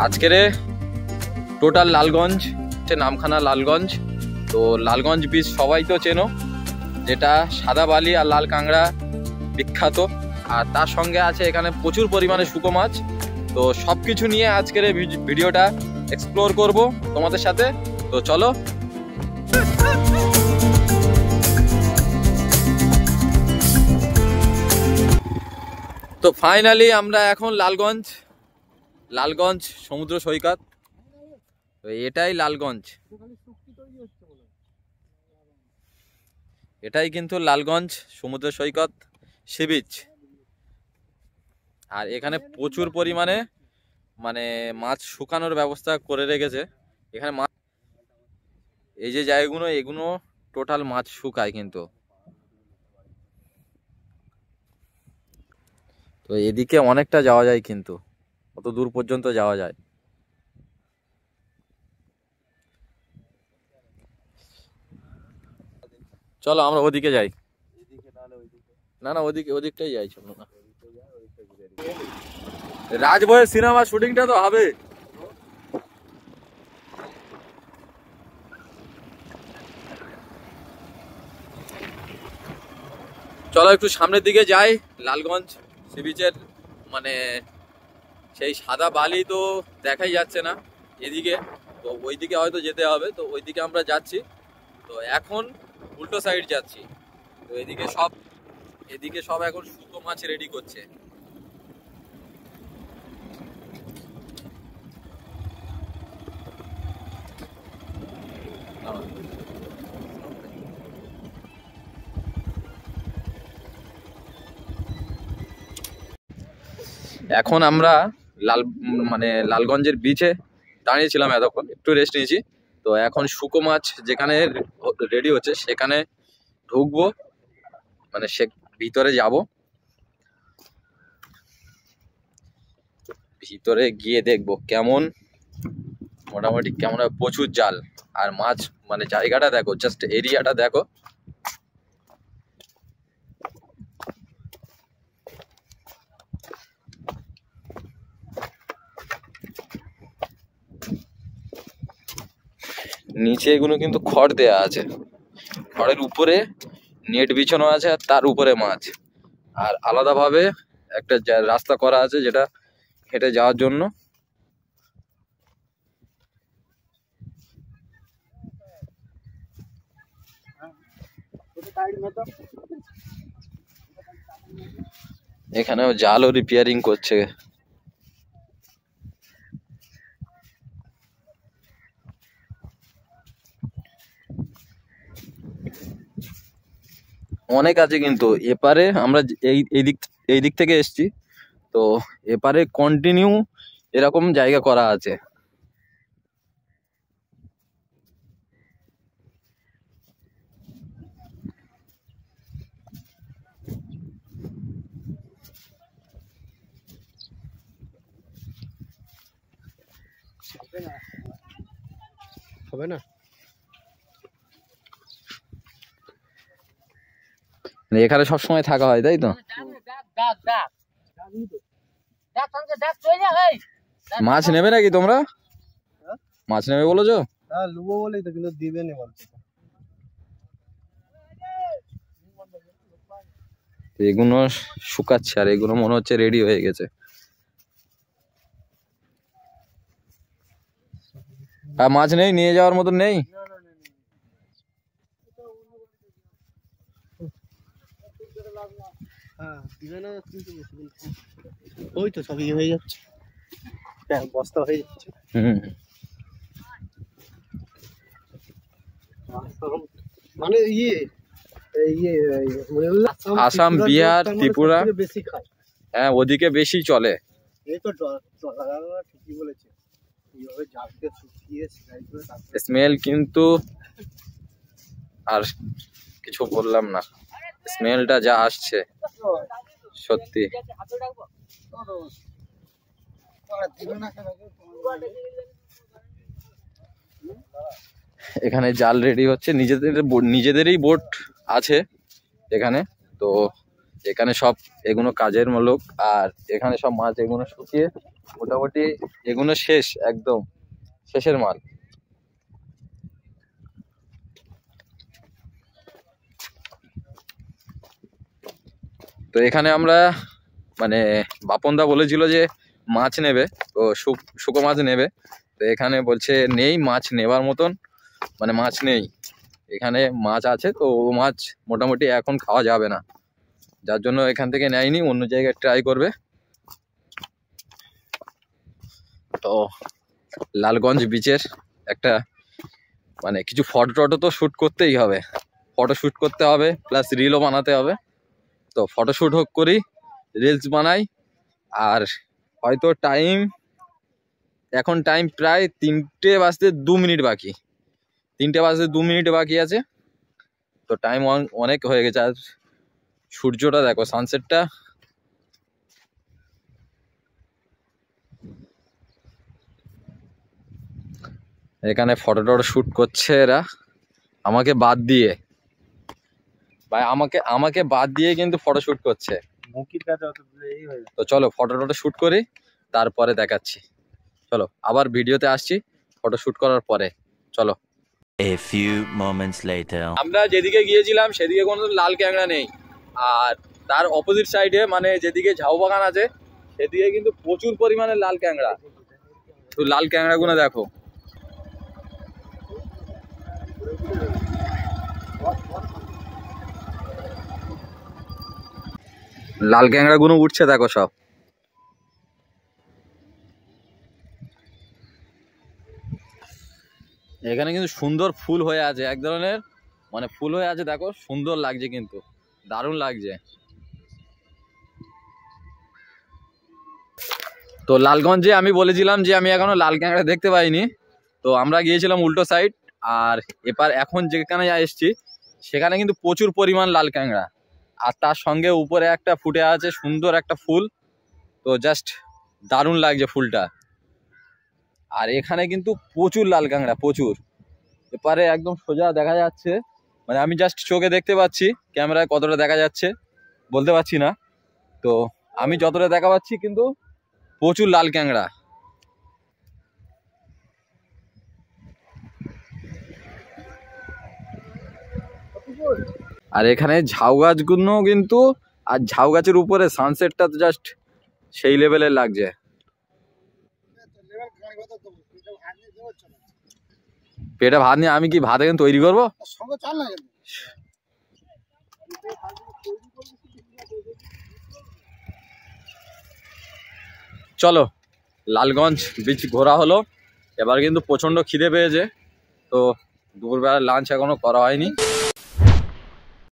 আজকের টোটাল লালগঞ্জ নামখানা লালগঞ্জ। তো লালগঞ্জ বীচ সবাই তো চেনো, যেটা সাদা বালি আর লাল কাঁকড়া বিখ্যাত, আর তার সঙ্গে আছে এখানে প্রচুর পরিমাণে শুকো মাছ। তো সব কিছু নিয়ে আজকের ভিডিওটা এক্সপ্লোর করব তোমাদের সাথে। তো চলো। তো ফাইনালি আমরা এখন লালগঞ্জ সমুদ্র সৈকত। তো এটাই লালগঞ্জ, এটাই কিন্তু লালগঞ্জ সমুদ্র সৈকত সি বিচ। আর এখানে প্রচুর পরিমাণে মাছ শুকানোর ব্যবস্থা করে রেখেছে। এখানে মাছ, এই যে জায়গাগুলো, এগুলো টোটাল মাছ শুকায় কিন্তু। তো এদিকে অনেকটা যাওয়া যায়, কিন্তু কত দূর পর্যন্ত যাওয়া যায়। চলো আমরা ওদিকে যাই। না না, ওদিকটাই যাই, চলো না। রাজবহের সিনেমা শুটিংটা তো হবে। চলো একটু সামনের দিকে যাই। লালগঞ্জ সি বিচের সেই সাদা বালি তো দেখাই যাচ্ছে না এদিকে, তো ওইদিকে হয়তো যেতে হবে। তো ওইদিকে আমরা যাচ্ছি। তো এখন উল্টো সাইড যাচ্ছি। তো এদিকে সব এখন শুকো মাছ রেডি করছে। এখন আমরা লালগঞ্জের বিচে দাঁড়িয়েছিলাম এতক্ষণ, একটু রেস্ট নিয়েছি। তো এখন শুকো মাছ যেখানে রেডি হচ্ছে সেখানে ঢুকবো, সে ভিতরে যাব। ভিতরে গিয়ে দেখবো মোটামুটি কেমন। প্রচুর জাল আর মাছ, জায়গাটা দেখো, জাস্ট এরিয়াটা দেখো। নিচে এগুলো কিন্তু খড় দেয়া আছে, খড়ের উপরে নেট বিছানো আছে, আর তার উপরে মাছ। আর আলাদাভাবে একটা রাস্তা করা আছে, যেটা হেঁটে যাওয়ার জন্য। এখানেও জালও রিপেয়ারিং করছে। অনেক আছে কিন্তু এপারে। আমরা এই দিক থেকে এসছি, তো এপারে কন্টিনিউ এরকম জায়গা করা আছে। হবে না, এখানে সবসময় থাকা হয়, তাই তো? মাছ নেবে নাকি তোমরা? মাছ নেবে বলেছো? এগুলো শুকাচ্ছে, আর এগুলো মনে হচ্ছে রেডি হয়ে গেছে। আর মাছ নেই, নিয়ে যাওয়ার মতন নেই। ওই তো সবই হয়ে যাচ্ছে, বস্তা হয়ে যাচ্ছে। আসাম, বিহার, ত্রিপুরা বেশি খায়। হ্যাঁ, ওদিকে বেশি চলে। এই তো ঠিকই বলেছে, এইভাবে জালকে শুকিয়ে স্মেল কিন্তু আর কিছু বললাম না, স্মেলটা যা আসছে সত্যি। এখানে জাল রেডি হচ্ছে, নিজেদেরই বোট আছে এখানে। তো এখানে সব এগুলো কাজের লোক, আর এখানে সব মাছ এগুলো শুকিয়ে মোটামুটি এগুলো শেষ, একদম শেষের মাল। তো এখানে আমরা মানে বাপনদা বলেছিল যে মাছ নেবে, তো শুকো মাছ নেবে। তো এখানে বলছে নেই মাছ নেবার মতন, মানে মাছ নেই এখানে। মাছ আছে তো ও মাছ মোটামুটি এখন খাওয়া যাবে না, যার জন্য এখান থেকে নেয়নি, অন্য জায়গায় ট্রাই করবে। তো লালগঞ্জ বিচের একটা মানে কিছু ফটো টটো তো শ্যুট করতেই হবে, ফটো শ্যুট করতে হবে প্লাস রিলও বানাতে হবে। তো ফটোশ্যুট হোক করি, রিলস বানাই। আর হয়তো এখন টাইম প্রায় 3টে বাজতে 2 মিনিট বাকি, 3টে বাজতে 2 মিনিট বাকি আছে। তো টাইম অনেক হয়ে গেছে। আর সূর্যটা দেখো, সানসেটটা এখানে ফটো টটো শ্যুট করছে এরা আমাকে বাদ দিয়ে, ভাই আমাকে বাদ দিয়ে কিন্তু ফটো শ্যুট করছে। তো চলো ফটো টটো শ্যুট করি, তারপরে দেখাচ্ছি। চলো আবার ভিডিওতে আসছি ফটো শ্যুট করার পরে। চলো। A few moments later. আমরা যেদিকে গিয়েছিলাম সেদিকে কোনো লাল ক্যাংড়া নেই, আর তার অপোজিট সাইডে মানে যেদিকে ঝাউ বাগান আছে সেদিকে কিন্তু প্রচুর পরিমাণে লাল ক্যাংড়া। তো লাল ক্যাংড়াগুলো দেখো, লাল ক্যাংড়াগুলো উঠছে দেখো সব। এখানে কিন্তু সুন্দর ফুল হয়ে আছে, এক ধরনের মানে ফুল হয়ে আছে দেখো, সুন্দর লাগছে কিন্তু, দারুণ লাগছে। তো লালগঞ্জে আমি বলেছিলাম যে আমি এখনো লাল ক্যাংড়া দেখতে পাইনি, তো আমরা গিয়েছিলাম উল্টো সাইড। আর এখন যেখানে এসছি সেখানে কিন্তু প্রচুর পরিমাণ লাল ক্যাংড়া, আর তার সঙ্গে উপরে একটা ফুটে আছে সুন্দর একটা ফুল। তো জাস্ট দারুণ লাগছে ফুলটা। আর এখানে কিন্তু প্রচুর লাল কাঁকড়া, প্রচুর। এপারে একদম সোজা দেখা যাচ্ছে, মানে আমি জাস্ট চোখে দেখতে পাচ্ছি, ক্যামেরায় কতটা দেখা যাচ্ছে বলতে পারছি না। তো আমি যতটা দেখা পাচ্ছি কিন্তু প্রচুর লাল ক্যাংড়া। আর এখানে ঝাউ গাছগুলো কিন্তু, আর ঝাউ গাছের উপরে সানসেটটা তো জাস্ট সেই লেভেলের লাগছে। পেটে ভাত নিয়ে আমি কি ভাত এখন তৈরি করবো? চলো লালগঞ্জ বিচ ঘোরা হলো, এবার কিন্তু প্রচন্ড খিদে পেয়েছে। তো দুপুরবেলা লাঞ্চ এখনো করা হয়নি।